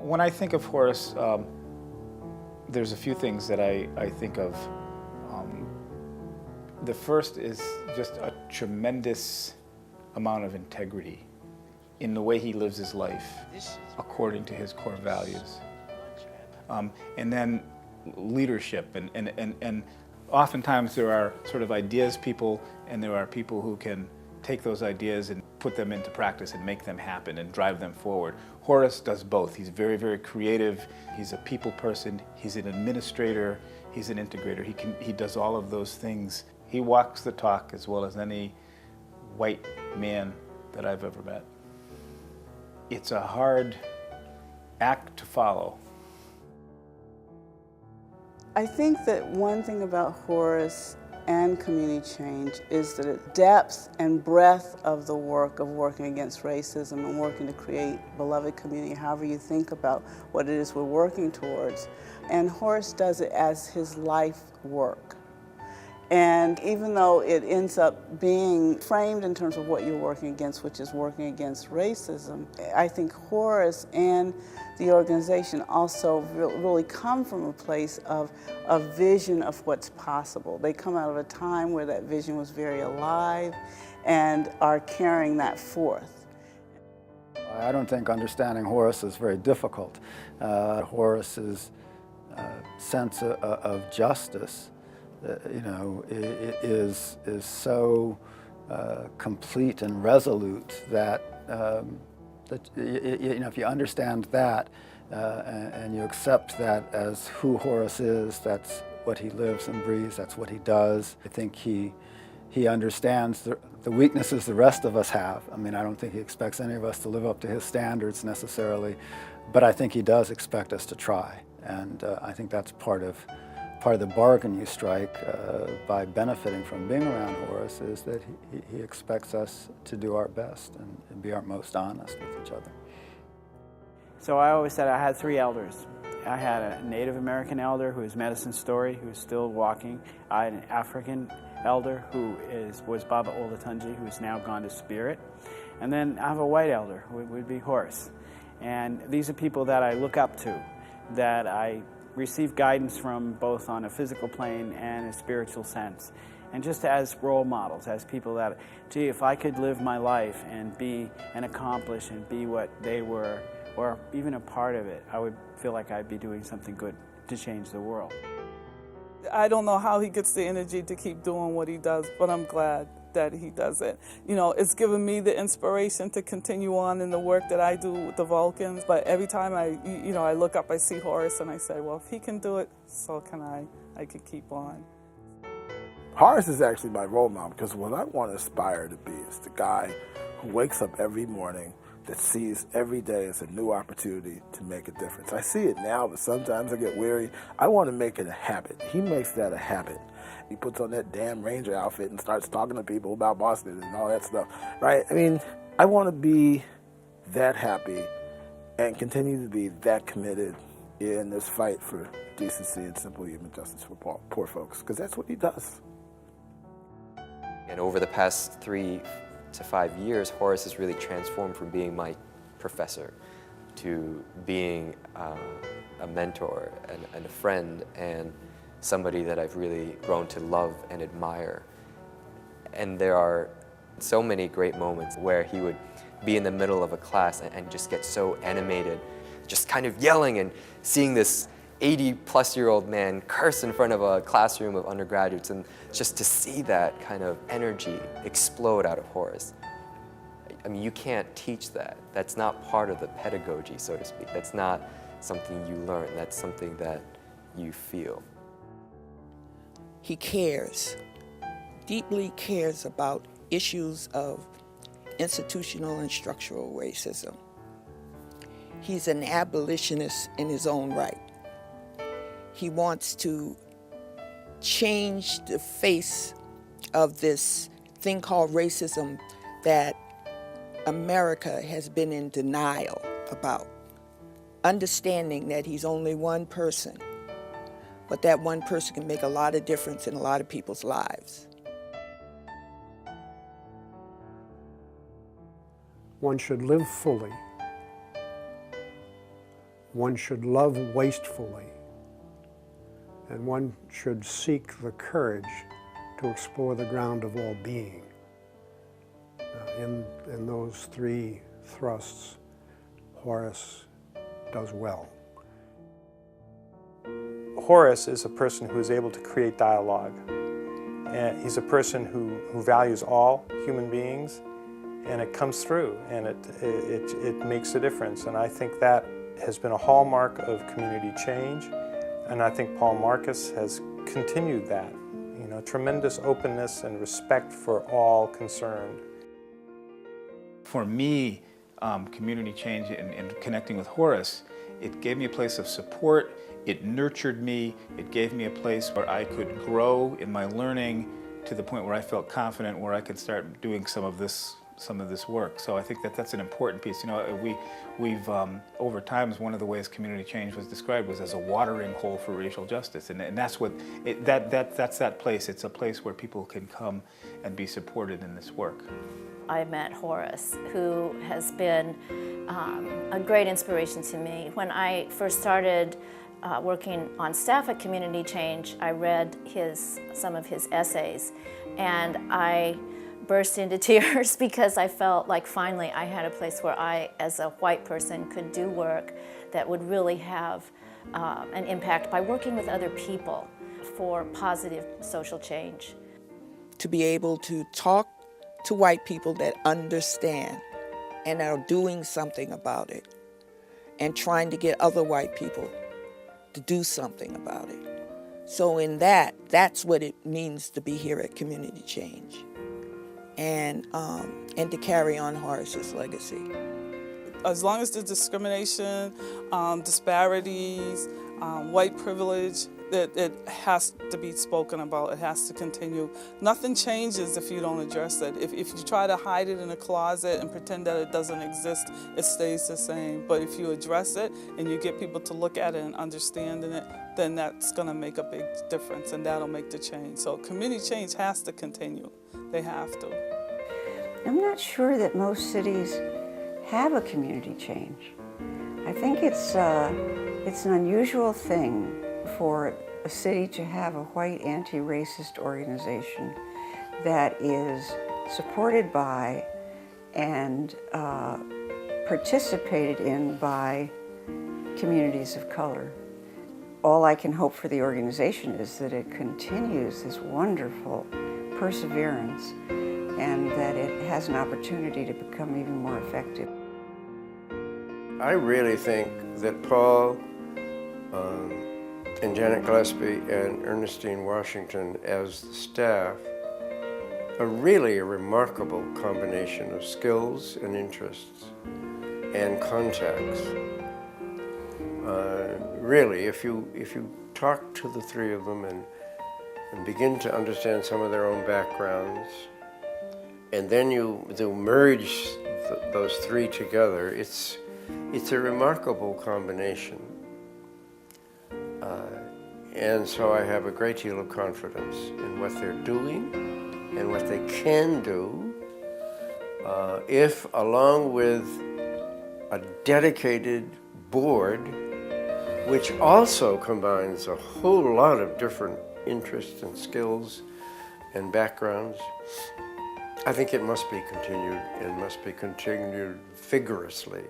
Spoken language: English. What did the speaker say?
When I think of Horace, there's a few things that I think of. The first is just a tremendous amount of integrity in the way he lives his life according to his core values. And then leadership, and oftentimes there are sort of ideas people, and there are people who can take those ideas and put them into practice and make them happen and drive them forward. Horace does both. He's very, very creative. He's a people person. He's an administrator. He's an integrator. He does all of those things. He walks the talk as well as any white man that I've ever met. It's a hard act to follow. I think that one thing about Horace and community change is the depth and breadth of the work of working against racism and working to create beloved community, however you think about what it is we're working towards. And Horace does it as his life work. And even though it ends up being framed in terms of what you're working against, which is working against racism, I think Horace and the organization also really come from a place of a vision of what's possible. They come out of a time where that vision was very alive and are carrying that forth. I don't think understanding Horace is very difficult. Horace's sense of justice is so complete and resolute that if you understand that and you accept that as who Horace is, that's what he lives and breathes, that's what he does. I think he understands the weaknesses the rest of us have. I mean, I don't think he expects any of us to live up to his standards necessarily, but I think he does expect us to try, and I think that's part of the bargain you strike by benefiting from being around Horace, is that he expects us to do our best and be our most honest with each other. So I always said I had three elders. I had a Native American elder who is Medicine Story, who's still walking. I had an African elder who was Baba Olatunji, who is now gone to spirit. And then I have a white elder, who would be Horace. And these are people that I look up to, that I receive guidance from both on a physical plane and a spiritual sense. And just as role models, as people that, gee, if I could live my life and be and accomplish and be what they were, or even a part of it, I would feel like I'd be doing something good to change the world. I don't know how he gets the energy to keep doing what he does, but I'm glad that he does it. You know, it's given me the inspiration to continue on in the work that I do with the Vulcans, but every time I look up, I see Horace and I say, well, if he can do it, so can I. I could keep on. Horace is actually my role model, because what I want to aspire to be is the guy who wakes up every morning that sees every day as a new opportunity to make a difference. I see it now, but sometimes I get weary. I want to make it a habit. He makes that a habit. He puts on that damn Ranger outfit and starts talking to people about Boston and all that stuff, right? I mean, I want to be that happy and continue to be that committed in this fight for decency and simple human justice for poor folks, because that's what he does. And over the past 3 to 5 years, Horace has really transformed from being my professor to being a mentor and a friend and somebody that I've really grown to love and admire. And there are so many great moments where he would be in the middle of a class and just get so animated, just kind of yelling and seeing this 80-plus-year-old man curse in front of a classroom of undergraduates, and just to see that kind of energy explode out of Horace. I mean, you can't teach that. That's not part of the pedagogy, so to speak. That's not something you learn. That's something that you feel. He cares, deeply cares about issues of institutional and structural racism. He's an abolitionist in his own right. He wants to change the face of this thing called racism that America has been in denial about, understanding that he's only one person, but that one person can make a lot of difference in a lot of people's lives. One should live fully one should love wastefully, and one should seek the courage to explore the ground of all being. In those three thrusts, Horace does well. Horace is a person who is able to create dialogue. And he's a person who values all human beings, and it comes through, and it makes a difference. And I think that has been a hallmark of community change, and I think Paul Marcus has continued that. You know, tremendous openness and respect for all concerned. For me, community change and connecting with Horace, it gave me a place of support, it nurtured me, it gave me a place where I could grow in my learning to the point where I felt confident, where I could start doing some of this work. So I think that that's an important piece. You know, we've over time, one of the ways community change was described was as a watering hole for racial justice, and that's what that's that place. It's a place where people can come and be supported in this work. I met Horace, who has been a great inspiration to me. When I first started working on staff at Community Change, I read some of his essays, and I burst into tears because I felt like finally I had a place where I, as a white person, could do work that would really have an impact by working with other people for positive social change. To be able to talk to white people that understand and are doing something about it, and trying to get other white people to do something about it. So in that's what it means to be here at Community Change, and to carry on Horace's legacy. As long as the discrimination, disparities, white privilege, it has to be spoken about. It has to continue. Nothing changes if you don't address it. If you try to hide it in a closet and pretend that it doesn't exist, it stays the same. But if you address it and you get people to look at it and understand it, then that's going to make a big difference, and that'll make the change. So community change has to continue. They have to. I'm not sure that most cities have a community change. I think it's an unusual thing for a city to have a white anti-racist organization that is supported by and participated in by communities of color. All I can hope for the organization is that it continues this wonderful perseverance and that it has an opportunity to become even more effective. I really think that Paul and Janet Gillespie and Ernestine Washington as the staff are really a remarkable combination of skills and interests and contacts. Really, if you talk to the three of them and begin to understand some of their own backgrounds, and then you merge those three together, it's a remarkable combination. And so I have a great deal of confidence in what they're doing and what they can do if, along with a dedicated board, which also combines a whole lot of different interests and skills and backgrounds, I think it must be continued and must be continued vigorously.